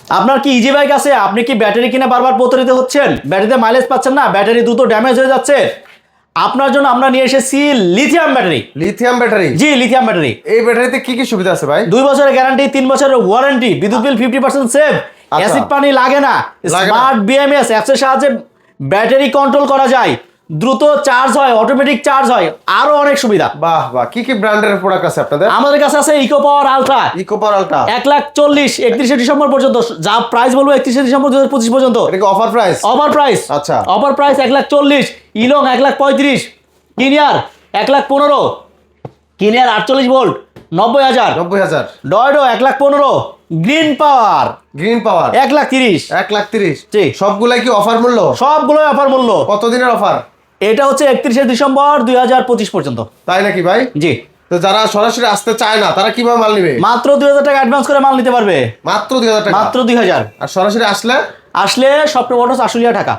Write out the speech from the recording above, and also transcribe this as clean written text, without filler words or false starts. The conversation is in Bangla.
আপনার কি ইজি বাইক আছে? আপনি কি ব্যাটারি কিনে বারবার প্রতারিত হচ্ছেন? ব্যাটারিতে মাইলেজ পাচ্ছেন না, ব্যাটারি দ্রুত ড্যামেজ হয়ে যাচ্ছে? আপনার জন্য আমরা নিয়ে এসেছি লিথিয়াম ব্যাটারি। Lithium battery? জি, লিথিয়াম ব্যাটারি। এই ব্যাটারিতে কি কি সুবিধা আছে ভাই? 2 বছরের গ্যারান্টি, 3 বছরের ওয়ারেন্টি, বিদ্যুৎ বিল 50% সেভ, অ্যাসিড পানি লাগে না, স্মার্ট বিএমএস অ্যাপসের সাহায্যে ব্যাটারি কন্ট্রোল করা যায়, দ্রুত চার্জ হয়, অটোমেটিক চার্জ হয়, আরো অনেক সুবিধা। বাহ বাহ, কি কি ব্র্যান্ডের প্রোডাক্ট আছে আপনাদের? আমাদের কাছে আছে ইকো পাওয়ার আলট্রা। ইকো পাওয়ার আলট্রা 1,40,000, 31শে ডিসেম্বর পর্যন্ত, যা প্রাইস বলবো 31শে ডিসেম্বর 2025 পর্যন্ত। এটা কি অফার প্রাইস? Offer price. আচ্ছা, অফার প্রাইস 1,40,000, ইলং 1,35,000, কিনিয়ার 1,15,000, কিনিয়ার 48 ভোল্ট 90,000, 90,000, ডয়ডো 1,15,000, গ্রিন পাওয়ার গ্রিন পাওয়ার 1,30,000। 1,30,000। জি। সবগুলাই কি অফার মূল্য? সবগুলোই অফার মূল্য। কতদিনের অফার? এটা হচ্ছে 31শে ডিসেম্বর 2025 পর্যন্ত। তাই নাকি ভাই? জি। তো যারা সরাসরি আসতে চায় না তারা কিভাবে মাল নেবে? মাত্র 2,000 টাকা অ্যাডভান্স করে মাল নিতে পারবে। মাত্র 2,000 টাকা? মাত্র 2,000। আর সরাসরি আসলে? আসলে স্বপ্ন মোটরস 800 টাকা।